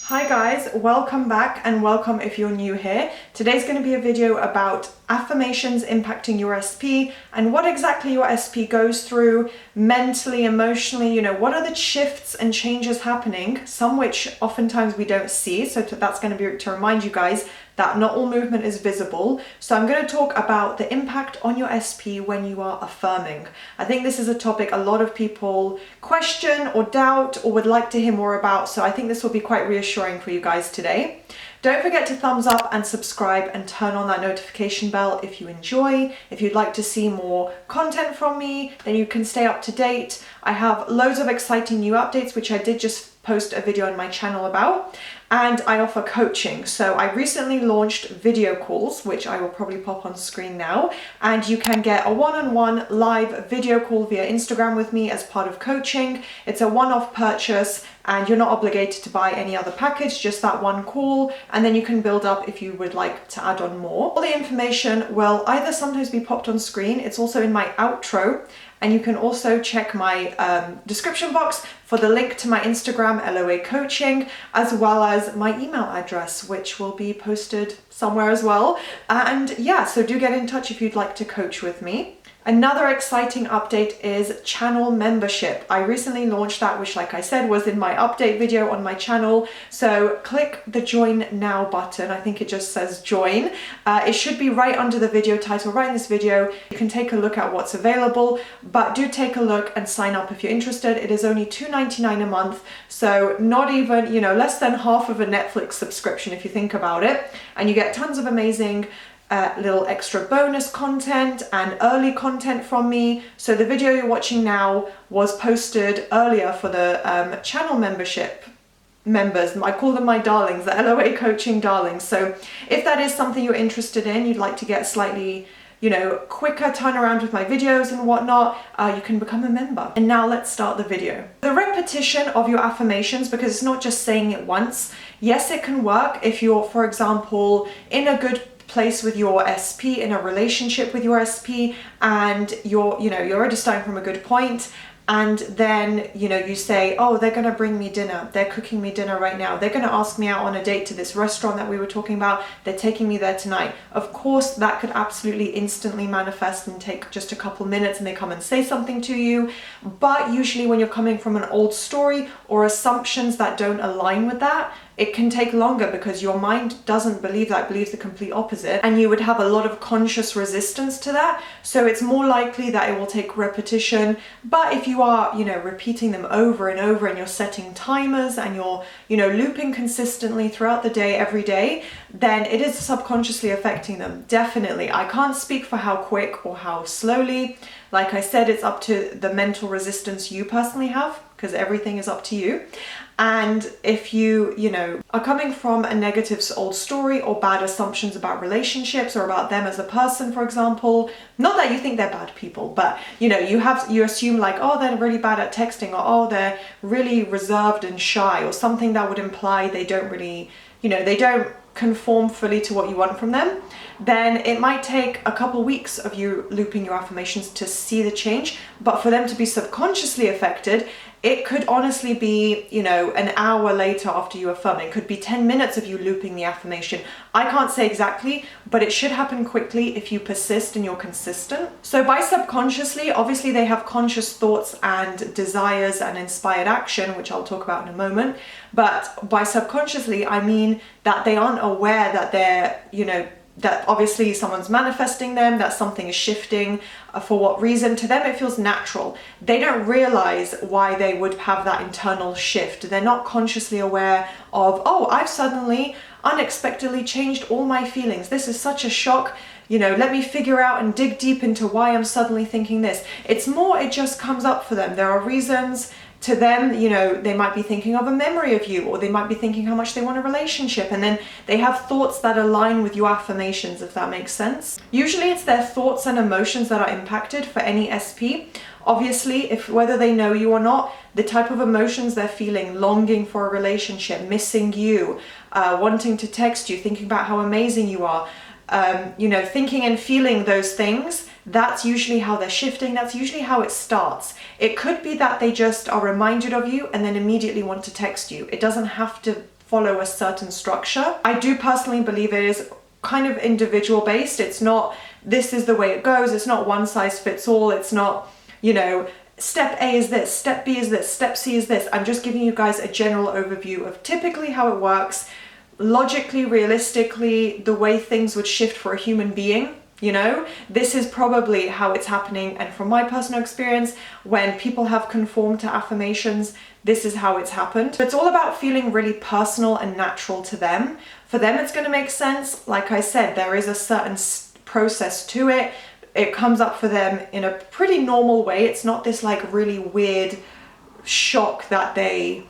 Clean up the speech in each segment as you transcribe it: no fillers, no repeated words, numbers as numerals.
Hi guys, welcome back and welcome if you're new here. Today's going to be a video about affirmations impacting your SP and what exactly your SP goes through mentally, emotionally, what are the shifts and changes happening, some which oftentimes we don't see. So that's going to be to remind you guys that not all movement is visible. So I'm going to talk about the impact on your SP when you are affirming. I think this is a topic a lot of people question or doubt or would like to hear more about. So I think this will be quite reassuring for you guys today. Don't forget to thumbs up and subscribe and turn on that notification bell if you enjoy. If you'd like to see more content from me, then you can stay up to date. I have loads of exciting new updates, which I did just post a video on my channel about, and I offer coaching. So I recently launched video calls, which I will probably pop on screen now, and you can get a one-on-one live video call via Instagram with me as part of coaching. It's a one-off purchase and you're not obligated to buy any other package, just that one call, and then you can build up if you would like to add on more. All the information will either sometimes be popped on screen, it's also in my outro, and you can also check my description box for the link to my Instagram, LOA Coaching, as well as my email address, which will be posted somewhere as well. And yeah, so do get in touch if you'd like to coach with me. Another exciting update is channel membership. I recently launched that, which like I said was in my update video on my channel. So click the join now button. I think it just says join. It should be right under the video title, right in this video. You can take a look at what's available, but do take a look and sign up if you're interested. It is only $2.99 a month. So not even, less than half of a Netflix subscription if you think about it. And you get tons of amazing little extra bonus content and early content from me. So the video you're watching now was posted earlier for the channel membership members. I call them my darlings, the LOA Coaching darlings. So if that is something you're interested in, you'd like to get slightly quicker turnaround with my videos and whatnot, you can become a member. And now let's start the video. The repetition of your affirmations, because it's not just saying it once. Yes, it can work if you're, for example, in a good place with your SP, in a relationship with your SP, and you're already starting from a good point, and then you say, oh, they're gonna bring me dinner, they're cooking me dinner right now, they're gonna ask me out on a date to this restaurant that we were talking about, they're taking me there tonight. Of course that could absolutely instantly manifest and take just a couple minutes and they come and say something to you, but usually when you're coming from an old story or assumptions that don't align with that, it can take longer because your mind doesn't believe that, believes the complete opposite, and you would have a lot of conscious resistance to that. So it's more likely that it will take repetition. But if you are, repeating them over and over, and you're setting timers and you're, looping consistently throughout the day, every day, then it is subconsciously affecting them. Definitely. I can't speak for how quick or how slowly. Like I said, it's up to the mental resistance you personally have, because everything is up to you. And if you, are coming from a negative old story or bad assumptions about relationships or about them as a person, for example, not that you think they're bad people, but you assume like, oh, they're really bad at texting, or oh, they're really reserved and shy, or something that would imply they don't really, they don't conform fully to what you want from them, then it might take a couple weeks of you looping your affirmations to see the change. But for them to be subconsciously affected, it could honestly be, an hour later after you affirm. It could be 10 minutes of you looping the affirmation. I can't say exactly, but it should happen quickly if you persist and you're consistent. So by subconsciously, obviously they have conscious thoughts and desires and inspired action, which I'll talk about in a moment. But by subconsciously, I mean that they aren't aware that they're, that obviously someone's manifesting them, that something is shifting. For what reason? To them, it feels natural. They don't realize why they would have that internal shift. They're not consciously aware of, oh, I've suddenly unexpectedly changed all my feelings. This is such a shock. Let me figure out and dig deep into why I'm suddenly thinking this. It's more, it just comes up for them. There are reasons. To them, they might be thinking of a memory of you, or they might be thinking how much they want a relationship, and then they have thoughts that align with your affirmations, if that makes sense. Usually it's their thoughts and emotions that are impacted for any SP. Obviously, whether they know you or not, the type of emotions they're feeling, longing for a relationship, missing you, wanting to text you, thinking about how amazing you are, thinking and feeling those things, that's usually how they're shifting. That's usually how it starts. It could be that they just are reminded of you and then immediately want to text you. It doesn't have to follow a certain structure. I do personally believe it is kind of individual based. It's not, this is the way it goes. It's not one size fits all. It's not, you know, step A is this, step B is this, step C is this. I'm just giving you guys a general overview of typically how it works, logically, realistically, the way things would shift for a human being. You know, this is probably how it's happening. And from my personal experience, when people have conformed to affirmations, this is how it's happened. It's all about feeling really personal and natural to them. For them, it's going to make sense. Like I said, there is a certain process to it. It comes up for them in a pretty normal way. It's not this like really weird shock that they,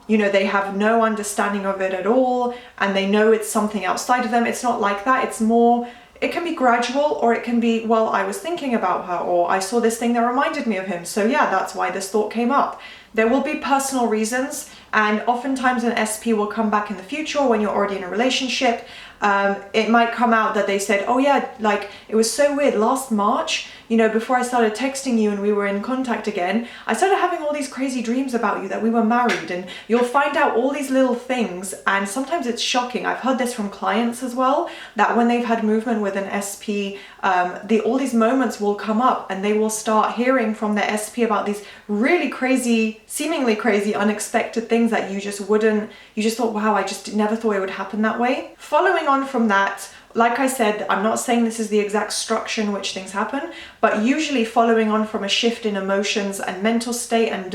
you know, they have no understanding of it at all and they know it's something outside of them. It's not like that. It's more, it can be gradual, or it can be, well, I was thinking about her, or I saw this thing that reminded me of him. So yeah, that's why this thought came up. There will be personal reasons, and oftentimes an SP will come back in the future when you're already in a relationship. It might come out that they said, oh yeah, like it was so weird last March, you know, before I started texting you and we were in contact again, I started having all these crazy dreams about you that we were married, and you'll find out all these little things. And sometimes it's shocking. I've heard this from clients as well, that when they've had movement with an SP, all these moments will come up and they will start hearing from their SP about these really crazy, seemingly crazy, unexpected things that you just thought, wow, I just never thought it would happen that way. Following on from that, like I said, I'm not saying this is the exact structure in which things happen, but usually following on from a shift in emotions and mental state and,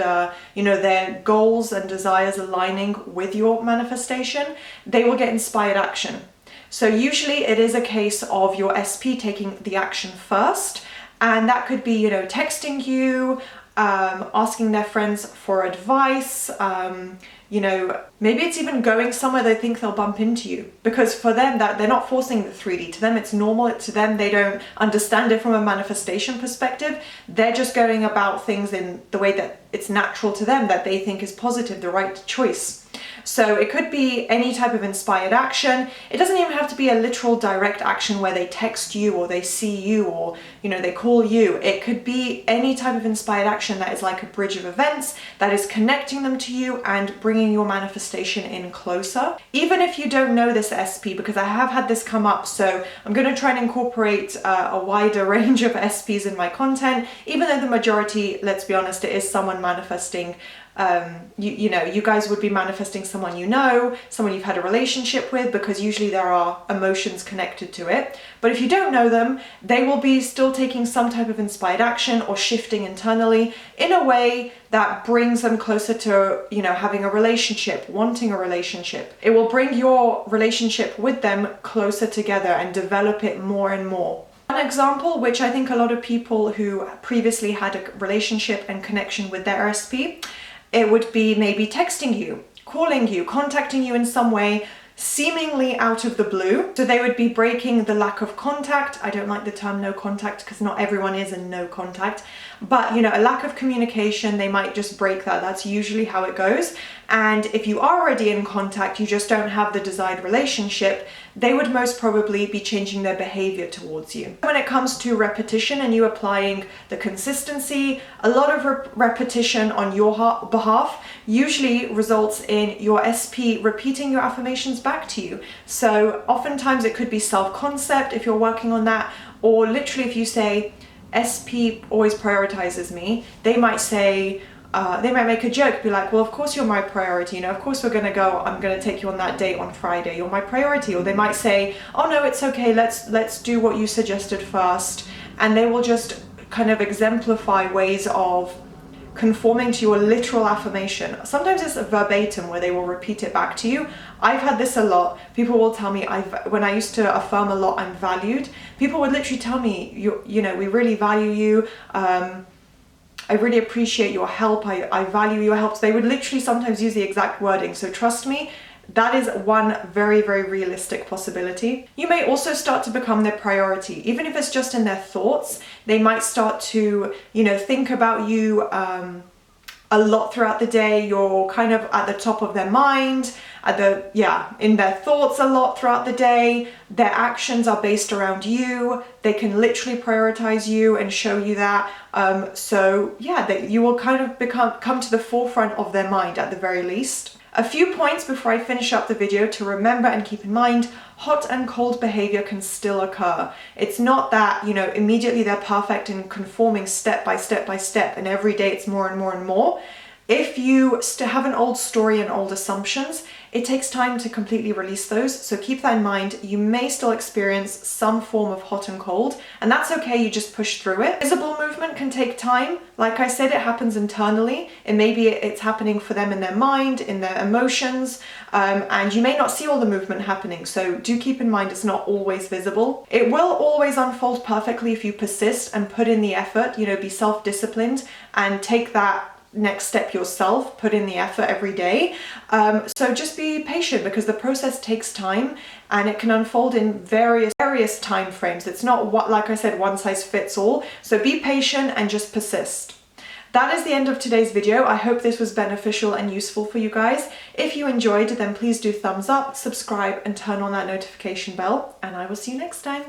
you know, their goals and desires aligning with your manifestation, they will get inspired action. So usually it is a case of your SP taking the action first, and that could be, you know, texting you, asking their friends for advice, you know, maybe it's even going somewhere they think they'll bump into you, because for them that they're not forcing the 3D. To them it's normal. To them, they don't understand it from a manifestation perspective. They're just going about things in the way that it's natural to them, that they think is positive, the right choice. So it could be any type of inspired action. It doesn't even have to be a literal direct action where they text you or they see you or, you know, they call you. It could be any type of inspired action that is like a bridge of events that is connecting them to you and bringing your manifestation in closer. Even if you don't know this SP, because I have had this come up, so I'm going to try and incorporate a wider range of SPs in my content, even though the majority, let's be honest, it is someone manifesting. You know, you guys would be manifesting someone you know, someone you've had a relationship with, because usually there are emotions connected to it. But if you don't know them, they will be still taking some type of inspired action or shifting internally in a way that brings them closer to, you know, having a relationship, wanting a relationship. It will bring your relationship with them closer together and develop it more and more. One example, which I think a lot of people who previously had a relationship and connection with their SP, it would be maybe texting you, calling you, contacting you in some way, seemingly out of the blue. So they would be breaking the lack of contact. I don't like the term no contact because not everyone is in no contact, but you know, a lack of communication, they might just break that. That's usually how it goes. And if you are already in contact, you just don't have the desired relationship, they would most probably be changing their behavior towards you. When it comes to repetition and you applying the consistency, a lot of repetition on your behalf usually results in your SP repeating your affirmations back to you. So oftentimes it could be self-concept if you're working on that, or literally if you say, SP always prioritizes me, they might say, they might make a joke, be like, well, of course you're my priority, you know, of course we're gonna go, I'm gonna take you on that date on Friday, you're my priority. Or they might say, oh no, it's okay, let's do what you suggested first. And they will just kind of exemplify ways of conforming to your literal affirmation. Sometimes it's a verbatim where they will repeat it back to you. I've had this a lot. People will tell me, when I used to affirm a lot, I'm valued. People would literally tell me, you know, we really value you. I really appreciate your help. I value your help. So they would literally sometimes use the exact wording. So trust me, that is one very, very realistic possibility. You may also start to become their priority, even if it's just in their thoughts. They might start to, you know, think about you a lot throughout the day. You're kind of at the top of their mind, in their thoughts a lot throughout the day. Their actions are based around you. They can literally prioritize you and show you that. So yeah, you will kind of come to the forefront of their mind at the very least. A few points before I finish up the video to remember and keep in mind: hot and cold behavior can still occur. It's not that, you know, immediately they're perfect and conforming step by step by step, and every day it's more and more and more. If you still have an old story and old assumptions, it takes time to completely release those. So keep that in mind. You may still experience some form of hot and cold, and that's okay. You just push through it. Visible movement can take time. Like I said, it happens internally, and maybe it's happening for them in their mind, in their emotions, and you may not see all the movement happening. So do keep in mind it's not always visible. It will always unfold perfectly if you persist and put in the effort, you know, be self-disciplined and take that next step yourself, put in the effort every day. So just be patient, because the process takes time and it can unfold in various time frames. It's not, like I said, one size fits all. So be patient and just persist. That is the end of today's video. I hope this was beneficial and useful for you guys. If you enjoyed, then please do thumbs up, subscribe, and turn on that notification bell, and I will see you next time.